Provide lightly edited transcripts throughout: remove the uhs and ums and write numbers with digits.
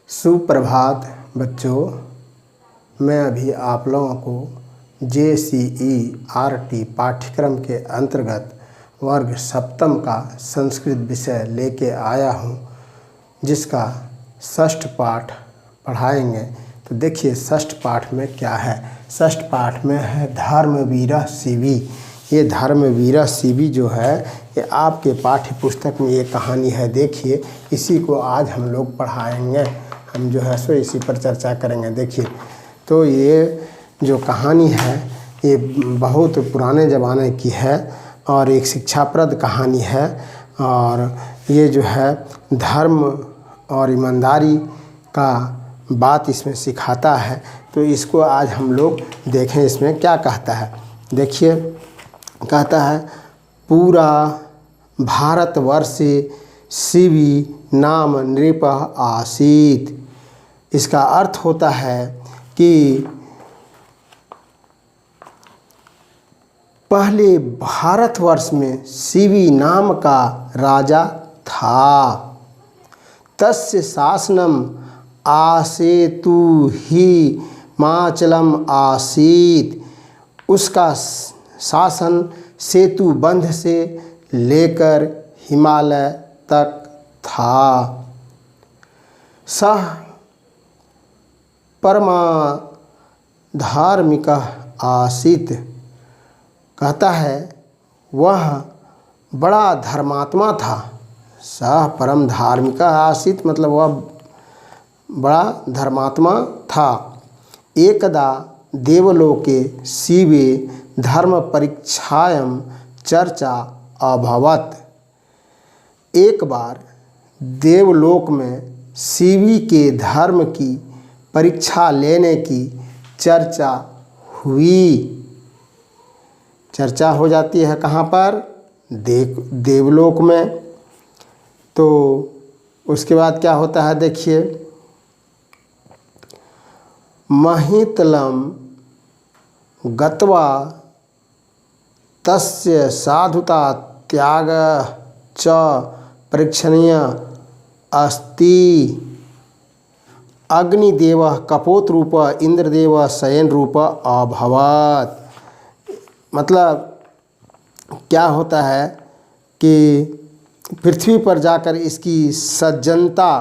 सुप्रभात बच्चों, मैं अभी आप लोगों को JCERT पाठ्यक्रम के अंतर्गत वर्ग सप्तम का संस्कृत विषय लेके आया हूँ, जिसका षष्ठ पाठ पढ़ाएंगे। तो देखिए षष्ठ पाठ में क्या है। षष्ठ पाठ में है धर्मवीर शिवी। ये धर्मवीर शिवी जो है ये आपके पाठ्य पुस्तक में ये कहानी है। देखिए इसी को आज हम लोग पढ़ाएंगे। हम जो है सो इसी पर चर्चा करेंगे। देखिए तो ये जो कहानी है ये बहुत पुराने ज़माने की है और एक शिक्षाप्रद कहानी है, और ये जो है धर्म और ईमानदारी का बात इसमें सिखाता है। तो इसको आज हम लोग देखें इसमें क्या कहता है। देखिए कहता है पूरा भारतवर्षे शिवी नाम नृप आसीत। इसका अर्थ होता है कि पहले भारतवर्ष में शिवी नाम का राजा था। तस्य शासनम आसेतु हिमाचलम आसीत। उसका शासन सेतु बंध से लेकर हिमालय तक था। सह परमा धार्मिक आसीत। कहता है वह बड़ा धर्मात्मा था। सह परम धार्मिक आसीत मतलब वह बड़ा धर्मात्मा था। एकदा देवलोके शिवे धर्म परीक्षायां चर्चा अभवत। एक बार देवलोक में शिवी के धर्म की परीक्षा लेने की चर्चा हुई। चर्चा हो जाती है कहाँ पर? देवलोक में। तो उसके बाद क्या होता है देखिए, महितलम गत्वा तस्य साधुता त्याग च परीक्षणीय अस्ति। अग्निदेव कपोत रूप इंद्रदेव शयन रूप अभवत। मतलब क्या होता है कि पृथ्वी पर जाकर इसकी सज्जनता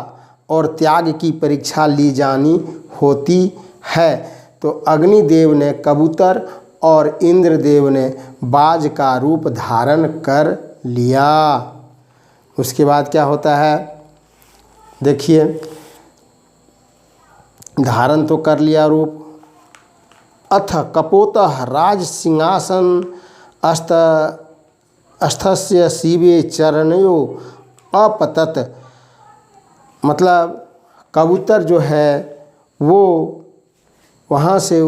और त्याग की परीक्षा ली जानी होती है। तो अग्निदेव ने कबूतर और इंद्रदेव ने बाज का रूप धारण कर लिया। उसके बाद क्या होता है देखिए, धारण तो कर लिया रूप। अथ कपोतः राज सिंहासन अस्थस्य शिवे चरणयो अपतत। मतलब कबूतर जो है वो वहाँ से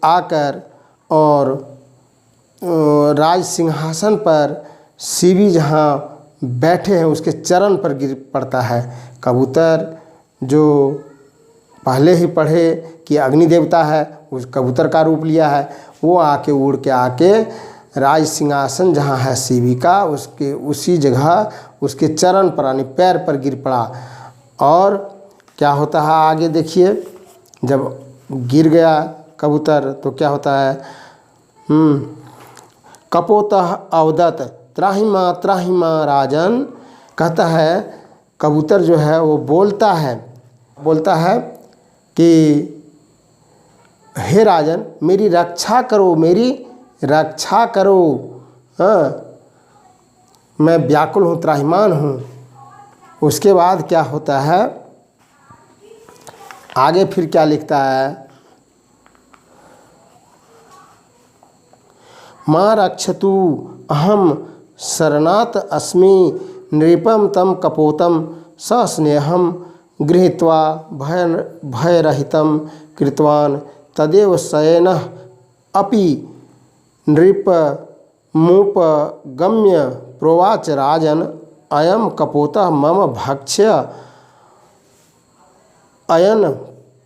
आकर और राज सिंहासन पर शिवी जहाँ बैठे हैं उसके चरण पर गिर पड़ता है। कबूतर जो पहले ही पढ़े कि अग्नि देवता है, उस कबूतर का रूप लिया है, वो आके उड़ के आके राज सिंहासन जहाँ है शिवी का उसके उसी जगह उसके चरण पर यानी पैर पर गिर पड़ा। और क्या होता है आगे देखिए, जब गिर गया कबूतर तो क्या होता है, कपोतः अवदत त्राहिमा राजन। कहता है कबूतर जो है वो बोलता है कि हे राजन मेरी रक्षा करो, मेरी रक्षा करो। मैं व्याकुल हूँ, त्राहिमाम हूँ। उसके बाद क्या होता है आगे फिर क्या लिखता है, माँ रक्षतु अहम शरणात् अस्मि नृपम तम कपोतम सस्नेहम गृहीत्वा भयरहितं कृतवान् तदेव शयनः अपि नृपमुपगम्य प्रोवाच राजन अयं कपोतः मम भक्ष्य अयन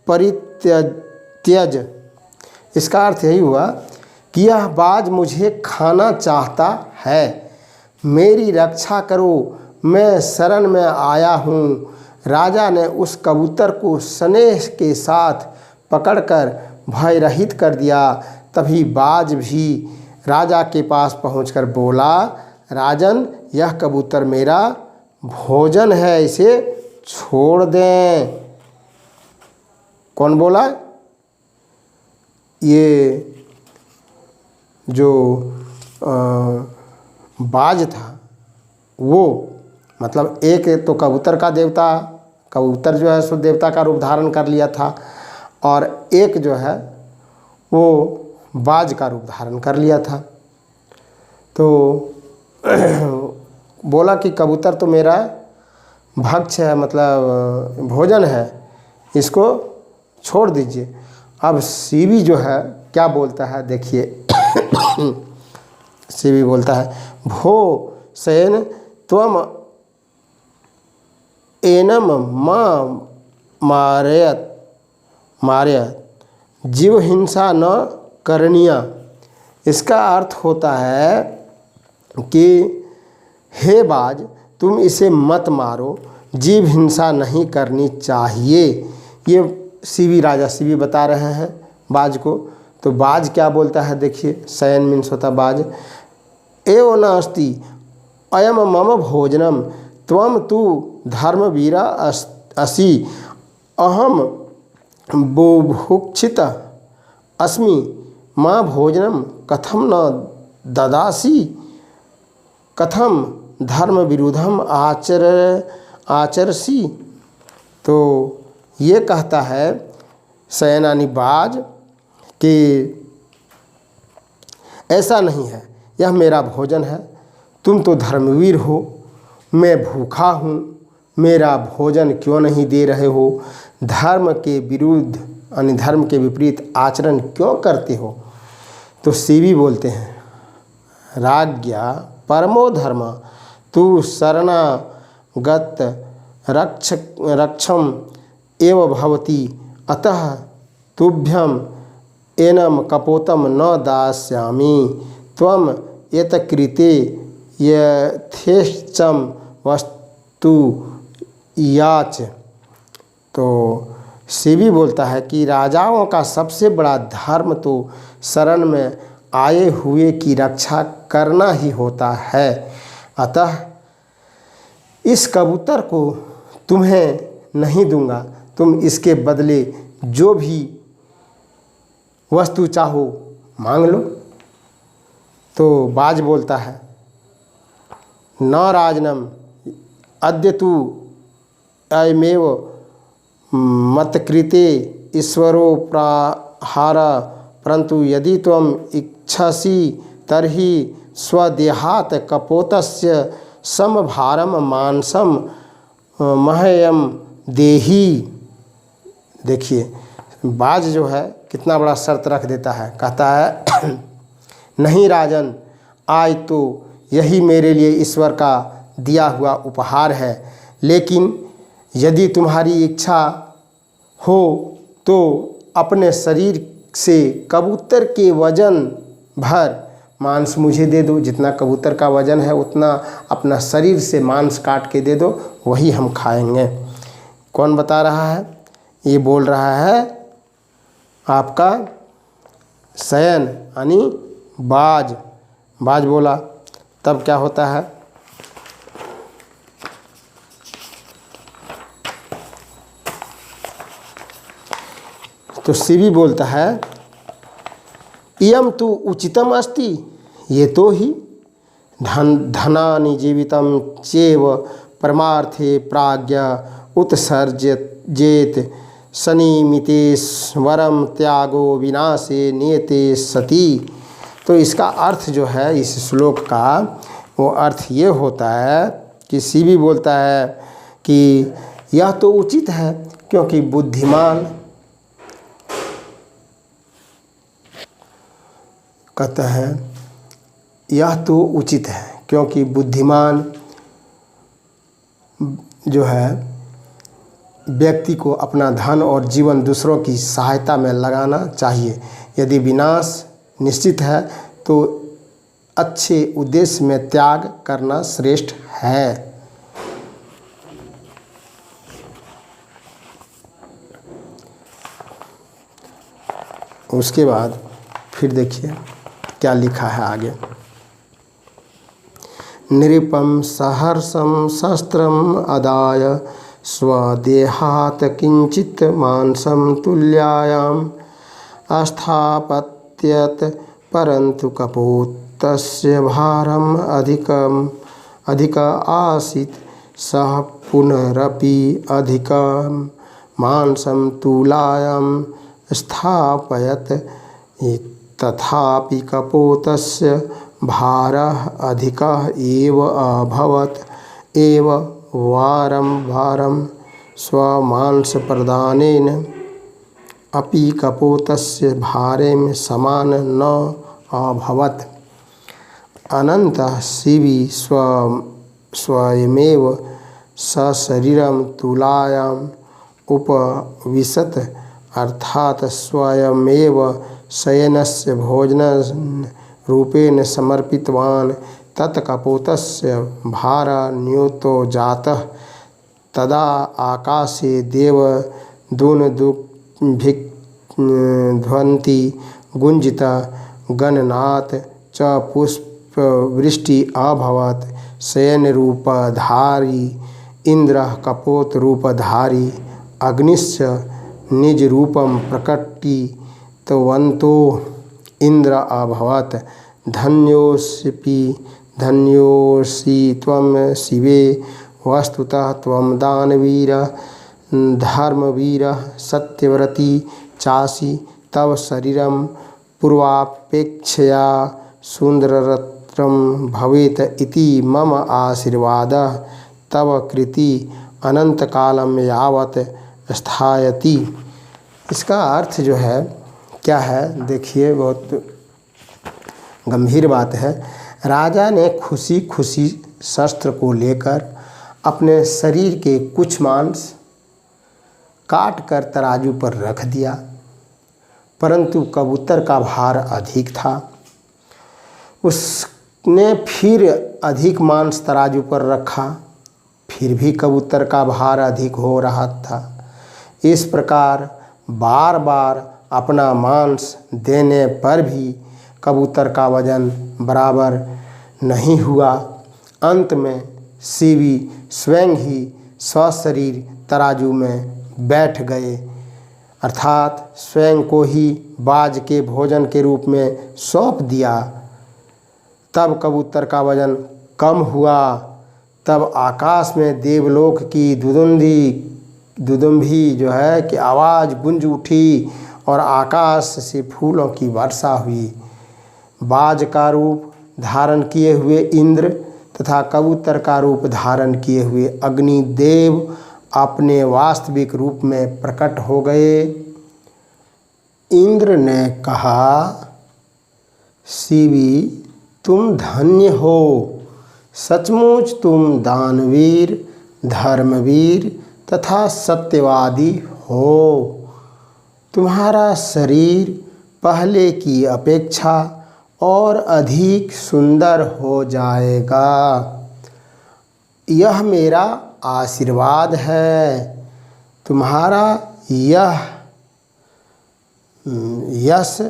परित्यज। इसका अर्थ यही हुआ कि यह बाज मुझे खाना चाहता है, मेरी रक्षा करो, मैं शरण में आया हूँ। राजा ने उस कबूतर को स्नेह के साथ पकड़कर भय रहित कर दिया। तभी बाज भी राजा के पास पहुंचकर बोला, राजन, यह कबूतर मेरा भोजन है, इसे छोड़ दें। कौन बोला? ये जो बाज था वो, मतलब एक तो कबूतर का देवता, कबूतर जो है सो देवता का रूप धारण कर लिया था, और एक जो है वो बाज का रूप धारण कर लिया था। तो बोला कि कबूतर तो मेरा भक्ष्य है, मतलब भोजन है, इसको छोड़ दीजिए। अब सीबी जो है क्या बोलता है, देखिए। सीबी बोलता है, भो सेन त्वम एनम मां मारयत जीव हिंसा न करनिया। इसका अर्थ होता है कि हे बाज, तुम इसे मत मारो, जीव हिंसा नहीं करनी चाहिए। ये राजा सीबी बता रहे हैं बाज को। तो बाज क्या बोलता है, देखिए। शयन मीन्स होता बाज। एव नास्ति अयम मम भोजनम त्वम तु धर्मवीरा असि अहम बुभुक्षित अस्मि माँ भोजनम कथम न ददासी कथम धर्म विरुद्धम आचरसी। तो ये कहता है शयनानी बाज कि ऐसा नहीं है, यह मेरा भोजन है, तुम तो धर्मवीर हो, मैं भूखा हूँ, मेरा भोजन क्यों नहीं दे रहे हो, धर्म के विरुद्ध यानी धर्म के विपरीत आचरण क्यों करते हो। तो सीबी बोलते हैं, राज्ञा परमो धर्म तु शरणागत रक्षम एव भवति अतः तुभ्यम एनम कपोतम न दास्यामि त्वम एतकृते यथेच्छम वस्तु याच। तो सीबी बोलता है कि राजाओं का सबसे बड़ा धर्म तो शरण में आए हुए की रक्षा करना ही होता है। अतः इस कबूतर को तुम्हें नहीं दूंगा, तुम इसके बदले जो भी वस्तु चाहो मांग लो। तो बाज बोलता है, न राजनम अद्य तु अयमेव मत्कृते ईश्वरो प्राहार परंतु यदि त्वम इच्छसि तर्हि स्वदेहात् कपोतस्य समभारम मांसम मह्यम देही। देखिए बाज जो है कितना बड़ा शर्त रख देता है, कहता है नहीं राजन, आज तो यही मेरे लिए ईश्वर का दिया हुआ उपहार है, लेकिन यदि तुम्हारी इच्छा हो तो अपने शरीर से कबूतर के वजन भर मांस मुझे दे दो। जितना कबूतर का वजन है उतना अपना शरीर से मांस काट के दे दो, वही हम खाएंगे। कौन बता रहा है? ये बोल रहा है आपका शयन यानी बाज। बाज बोला, तब क्या होता है? तो सीबी बोलता है, इयम तु उचितम अस्ति, ये तो ही धनानि जीवितम चेव परमार्थे प्राज्ञा उत्सर्जेत सनिमितेश्वरम त्यागो विनाशे नियते सती। तो इसका अर्थ जो है इस श्लोक का, वो अर्थ ये होता है कि सीबी बोलता है कि यह तो उचित है क्योंकि बुद्धिमान, कहता है यह तो उचित है क्योंकि बुद्धिमान जो है व्यक्ति को अपना धन और जीवन दूसरों की सहायता में लगाना चाहिए। यदि विनाश निश्चित है तो अच्छे उद्देश्य में त्याग करना श्रेष्ठ है। उसके बाद फिर देखिए क्या लिखा है आगे। नृपं सहर्षं शस्त्रम् अदाय स्वदेहात् किंचित मांसं तुल्यायाम् अस्थापत्यत परंतु कपोतस्य भारम अधिक आसीत् सः पुनरपि अधिकं मांसं तुलायां स्थापयत् तथापि कपोतस्य भारः अधिकः एव अभवत् एव वारं वारं स्वमांसप्रदानेन अपि कपोतस्य भारेण समान न अभवत्। अनन्तः शिवी स्वयमेव सशरीरं तुलायाम् उपविशत् अर्थात स्वयमेव शयनस्य भोजनरूपेण समर्पितवान्। तत् कपोतस्य भारः न्यूतो जातः। तदा आकाशे देवदुन्दुभिर्ध्वन्ति गुञ्जिता गणनात् च पुष्पवृष्टि अभवत्। शयनरूपधारी इन्द्रः कपोतरूपधारी अग्निश्च निजरूपं प्रकटितवन्तो इन्द्र अभवत्। धन्योऽसि त्वं शिवे वस्तुतः त्वं दानवीरः धर्मवीरः सत्यव्रती चासि। तव शरीरं पूर्वापेक्षया सुन्दरतरं भवेत् इति मम आशीर्वादः। तव कृति अनंतकालं यावत् स्थायति। इसका अर्थ जो है क्या है देखिए, बहुत गंभीर बात है। राजा ने खुशी खुशी शस्त्र को लेकर अपने शरीर के कुछ मांस काट कर तराजू पर रख दिया, परंतु कबूतर का भार अधिक था। उसने फिर अधिक मांस तराजू पर रखा, फिर भी कबूतर का भार अधिक हो रहा था। इस प्रकार बार बार अपना मांस देने पर भी कबूतर का वजन बराबर नहीं हुआ। अंत में शिवी स्वयं ही स्वशरीर तराजू में बैठ गए, अर्थात स्वयं को ही बाज के भोजन के रूप में सौंप दिया। तब कबूतर का वजन कम हुआ। तब आकाश में देवलोक की दुदुम्भी जो है कि आवाज़ गूंज उठी और आकाश से फूलों की वर्षा हुई। बाज का रूप धारण किए हुए इंद्र तथा कबूतर का रूप धारण किए हुए अग्निदेव अपने वास्तविक रूप में प्रकट हो गए। इंद्र ने कहा, शिवी तुम धन्य हो, सचमुच तुम दानवीर धर्मवीर तथा सत्यवादी हो। तुम्हारा शरीर पहले की अपेक्षा और अधिक सुंदर हो जाएगा। यह मेरा आशीर्वाद है। तुम्हारा यह यश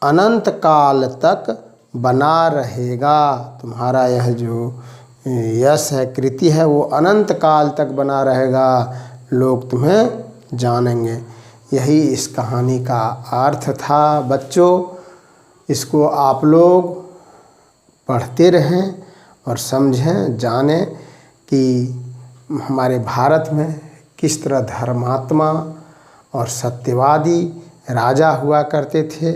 अनंत काल तक बना रहेगा। तुम्हारा यह जो यश है, कृति है, वो अनंत काल तक बना रहेगा। लोग तुम्हें जानेंगे। यही इस कहानी का अर्थ था। बच्चों, इसको आप लोग पढ़ते रहें और समझें, जानें कि हमारे भारत में किस तरह धर्मात्मा और सत्यवादी राजा हुआ करते थे।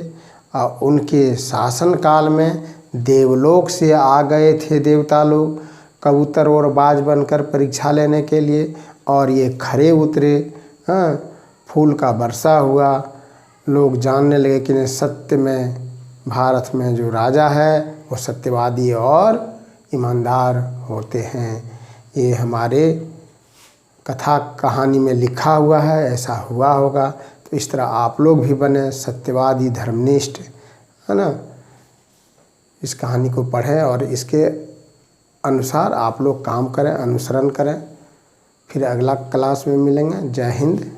और उनके शासन काल में देवलोक से आ गए थे देवता लोग कबूतर और बाज बनकर परीक्षा लेने के लिए, और ये खरे उतरे। फूल का वर्षा हुआ। लोग जानने लगे कि सत्य में भारत में जो राजा है वो सत्यवादी और ईमानदार होते हैं। ये हमारे कथा कहानी में लिखा हुआ है, ऐसा हुआ होगा। तो इस तरह आप लोग भी बने सत्यवादी धर्मनिष्ठ, है ना। इस कहानी को पढ़ें और इसके अनुसार आप लोग काम करें, अनुसरण करें। फिर अगला क्लास में मिलेंगे। जय हिंद।